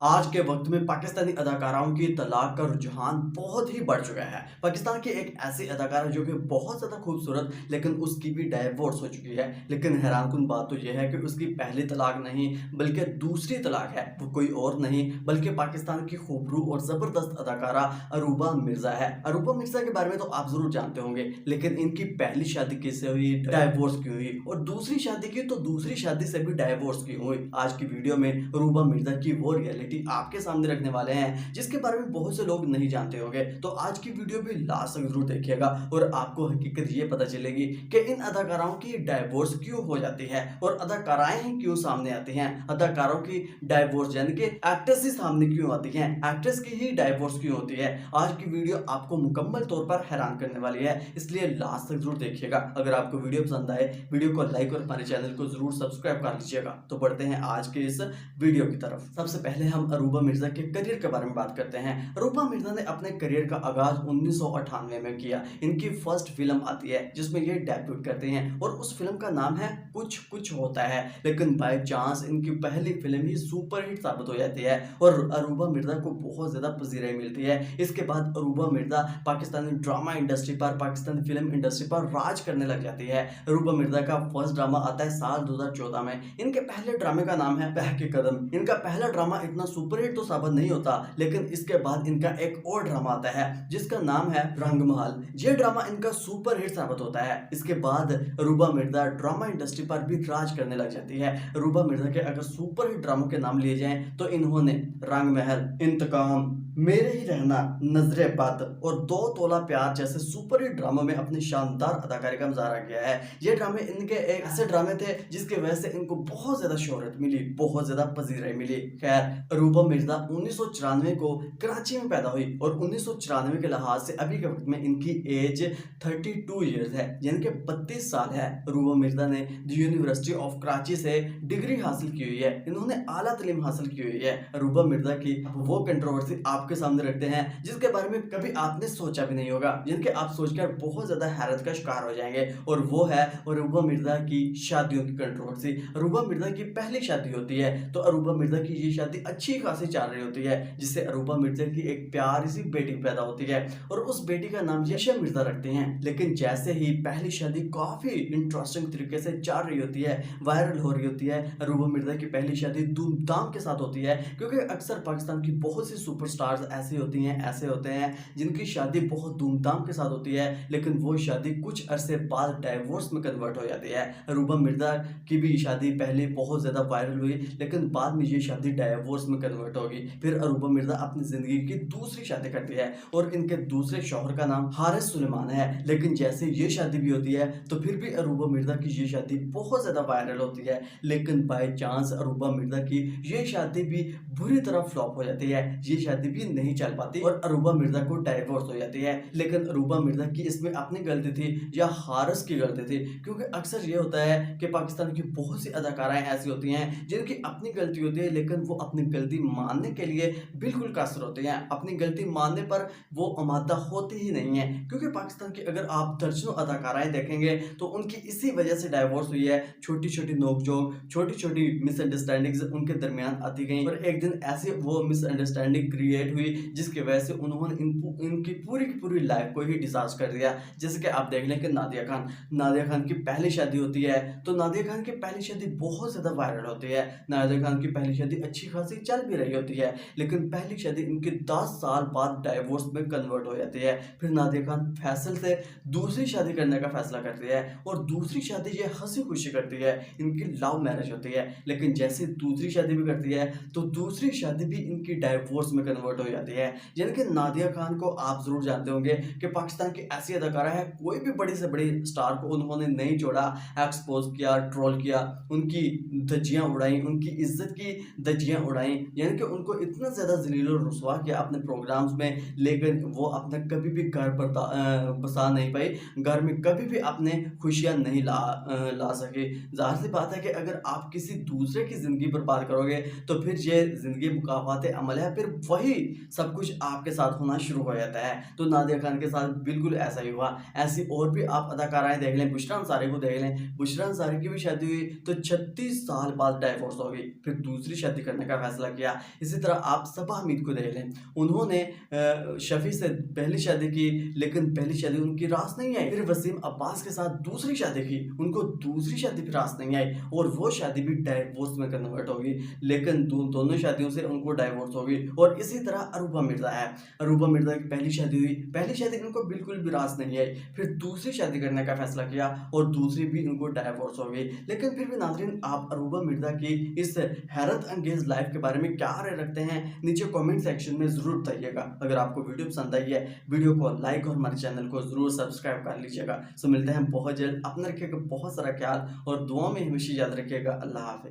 आज के वक्त में पाकिस्तानी अदाकाराओं की तलाक का रुझान बहुत ही बढ़ चुका है। पाकिस्तान की एक ऐसी अदाकारा जो कि बहुत ज़्यादा खूबसूरत, लेकिन उसकी भी डाइवोर्स हो चुकी है। लेकिन हैरानकुन बात तो यह है कि उसकी पहली तलाक नहीं बल्कि दूसरी तलाक है। वो कोई और नहीं बल्कि पाकिस्तान की खूबरू और ज़बरदस्त अदाकारा अरूबा मिर्ज़ा है। अरूबा मिर्ज़ा के बारे में तो आप ज़रूर जानते होंगे, लेकिन इनकी पहली शादी किससे हुई, डाइवोर्स क्यों हुई, और दूसरी शादी की तो दूसरी शादी से भी डाइवोर्स क्यों हुई। आज की वीडियो में अरूबा मिर्ज़ा की वो रियलिटी आपके सामने रखने वाले हैं जिसके बारे में बहुत से लोग नहीं जानते होंगे। तो आज की वीडियो भी लास्ट तक जरूर देखिएगा और आपको हकीकत ये पता चलेगी कि इन अदाकाराओं की डाइवोर्स क्यों हो जाती है और अदाकाराएं ही क्यों सामने आती हैं। अदाकारों की डाइवोर्स यानी कि एक्ट्रेस ही सामने क्यों आती हैं, एक्ट्रेस की ही डाइवोर्स क्यों होती है। आज की वीडियो आपको मुकम्मल तौर पर हैरान करने वाली है, इसलिए लास्ट तक जरूर देखिएगा। अगर आपको वीडियो पसंद आए वीडियो को लाइक और हमारे चैनल को जरूर सब्सक्राइब कर लीजिएगा। तो बढ़ते हैं आज के इस वीडियो की तरफ। सबसे पहले हम अरूबा मिर्ज़ा के करियर के बारे में बात करते हैं। अरूबा मिर्ज़ा ने अपने करियर का आगाज 1998 में किया। इनकी फर्स्ट फिल्म आती है जिसमें ये डेब्यूट करते हैं और उस फिल्म का नाम है कुछ कुछ होता है। लेकिन बाय चांस इनकी पहली फिल्म ही सुपर हिट साबित हो जाती है और अरूबा मिर्ज़ा को बहुत ज़्यादा पजीराई मिलती है। इसके बाद Aruba Mirza Pakistani drama industry पर, पाकिस्तानी फिल्म इंडस्ट्री पर राज करने लग जाती है। अरूबा मिर्ज़ा का फर्स्ट ड्रामा आता है साल 2014 में। इनके पहले ड्रामे का नाम है बह के कदम। इनका पहला ड्रामा इतना सुपरहिट तो साबित नहीं होता, लेकिन इसके बाद इनका एक और ड्रामा आता है जिसका नाम है रंग महल। ये ड्रामा इनका सुपरहिट साबित होता है। इसके बाद अरूबा मिर्ज़ा ड्रामा इंडस्ट्री पर भी राज करने लग जाती है। अरूबा मिर्ज़ा के अगर सुपरहिट ड्रामों के नाम लिए जाएं तो इन्होंने रंग महल, इंतकाम, मेरे ही रहना, नजरे बद और दो तोला प्यार जैसे सुपरहिट ड्रामों में अपनी शानदार अदाकारी का मुजाहरा किया है। ये ड्रामे इनके एक ऐसे ड्रामे थे जिसकी वजह से इनको बहुत ज्यादा शोहरत मिली, बहुत ज्यादा पजीराई मिली। खैर, अरूबा मिर्ज़ा 1994 को कराची में पैदा हुई और 1994 के लिहाज से अभी के वक्त में इनकी एज 32 ईयर्स है, यानी कि 32 साल है। अरूबा मिर्ज़ा ने द यूनिवर्सिटी ऑफ कराची से डिग्री हासिल की हुई है। इन्होंने आला तालीम हासिल की हुई है। अरूबा मिर्ज़ा की वो कंट्रोवर्सी आपके सामने रखते हैं जिसके बारे में कभी आपने सोचा भी नहीं होगा, जिनके आप सोचकर बहुत ज्यादा हैरत का शिकार हो जाएंगे, और वो है अरूबा मिर्ज़ा की शादियों की कंट्रोवर्सी। अरूबा मिर्ज़ा की पहली शादी होती है तो अरूबा मिर्ज़ा की ये शादी अच्छी खासी चल रही होती है, जिससे अरूबा मिर्ज़ा की एक प्यारी सी बेटी पैदा होती है और उस बेटी का नाम यशा मिर्ज़ा रखते हैं। लेकिन जैसे ही पहली शादी काफी इंटरेस्टिंग तरीके से चल रही होती है, वायरल हो रही होती है, अरूबा मिर्ज़ा की पहली शादी धूमधाम के साथ होती है, क्योंकि अक्सर पाकिस्तान की बहुत सी सुपरस्टार्स ऐसी होती हैं, ऐसे होते हैं जिनकी शादी बहुत धूमधाम के साथ होती है, लेकिन वो शादी कुछ अरसे बाद डाइवोर्स में कन्वर्ट हो जाती है। अरूबा मिर्ज़ा की भी शादी पहले बहुत ज्यादा वायरल हुई, लेकिन बाद में ये शादी डाइवोर्स में कन्वर्ट होगी। फिर अरूबा मिर्ज़ा अपनी जिंदगी की दूसरी शादी करती है और इनके दूसरे शौहर का नाम हारिस सुलेमान है। लेकिन जैसे ये शादी भी होती है तो फिर भी अरूबा मिर्ज़ा की ये शादी बहुत ज्यादा वायरल होती है, लेकिन बाय चांस अरूबा मिर्ज़ा की ये शादी भी बुरी तरह फ्लॉप हो जाती है। ये शादी भी नहीं चल पाती और अरूबा मिर्ज़ा को डाइवोर्स हो जाती है। लेकिन अरूबा मिर्ज़ा की इसमें अपनी गलती थी या हारिस की गलती थी, क्योंकि अक्सर ये होता है कि पाकिस्तान की बहुत सी अदाकाराएं ऐसी होती हैं जिनकी अपनी गलती होती है, लेकिन वो अपनी गलती मानने के लिए बिल्कुल कासर होते हैं। अपनी गलती मानने पर वो आमादा होती ही नहीं है, क्योंकि पाकिस्तान की अगर आप दर्जनों अदाकाराएं देखेंगे तो उनकी इसी वजह से डाइवोर्स हुई है। छोटी छोटी नोकझोंक, छोटी छोटी मिसअंडरस्टैंडिंग्स उनके दरमियान आती गई और एक दिन ऐसे वो मिसअंडरस्टैंडिंग क्रिएट हुई जिसकी वजह से उन्होंने इनकी पूरी की पूरी लाइफ को ही डिजास्ट कर दिया। जैसे कि आप देख लें कि नादिया खान की पहली शादी होती है तो नादिया खान की पहली शादी बहुत ज्यादा वायरल होती है। नादिया खान की पहली शादी अच्छी खासी चल भी रही होती है, लेकिन पहली शादी इनकी 10 साल बाद डाइवोर्स में कन्वर्ट हो जाती है। फिर नादिया खान फैसल से दूसरी शादी करने का फैसला करती है और दूसरी शादी ये हंसी खुशी करती है, इनकी लव मैरिज होती है। लेकिन जैसे दूसरी शादी भी करती है तो दूसरी शादी भी इनकी डाइवोर्स में कन्वर्ट हो जाती है। यानी कि नादिया खान को आप जरूर जानते होंगे कि पाकिस्तान की ऐसी अदाकारा है, कोई भी बड़ी से बड़ी स्टार को उन्होंने नहीं छोड़ा, एक्सपोज किया, ट्रोल किया, उनकी धज्जियां उड़ाई, उनकी इज्जत की धज्जियां उड़ाई, यानी कि उनको इतना ज्यादा जलील और रुसवा किया अपने प्रोग्राम्स में, लेकिन वो अपना कभी भी घर पर बसा नहीं पाई, घर में कभी भी अपने खुशियां नहीं ला सके। जाहिर सी बात है कि अगर आप किसी दूसरे की जिंदगी बर्बाद करोगे तो फिर ये जिंदगी मुकाफात अमल है, फिर वही सब कुछ आपके साथ होना शुरू हो जाता है। तो नादिया खान के साथ बिल्कुल ऐसा ही हुआ। ऐसी और भी आप अदाकाराएं देख लें, बुशरा अंसारी को देख लें, बुशरा अंसारी की भी शादी हुई तो 36 साल बाद डाइवोर्स हो गई, फिर दूसरी शादी करने का फैसला किया। इसी तरह आप सबा हमीद को देख लें, उन्होंने शफी से पहली शादी की, लेकिन पहली शादी उनकी रास नहीं आई। फिर वसीम अब्बास के साथ दूसरी शादी की, उनको दूसरी शादी भी रास नहीं आई और वो शादी भी डाइवोर्स में कन्वर्ट हो गई, लेकिन दोनों शादियों से उनको डाइवोर्स हो गई। और इसी तरह अरूबा मिर्जा है, अरूबा मिर्जा की पहली शादी हुई, पहली शादी उनको बिल्कुल भी रास नहीं आई, फिर दूसरी शादी करने का फैसला किया और दूसरी भी उनको डाइवोर्स हो गई। लेकिन फिर भी नाज़रीन, आप अरूबा मिर्जा की इस हैरत अंगेज लाइफ के बारे में क्या राय रखते हैं, नीचे कमेंट सेक्शन में ज़रूर बताइएगा। अगर आपको वीडियो पसंद आई है, वीडियो को लाइक और हमारे चैनल को ज़रूर सब्सक्राइब कर लीजिएगा। सो मिलते हैं बहुत जल्द, अपना रखिएगा बहुत सारा ख्याल और दुआ में हमेशा याद रखिएगा। अल्लाह हाफ़िज़।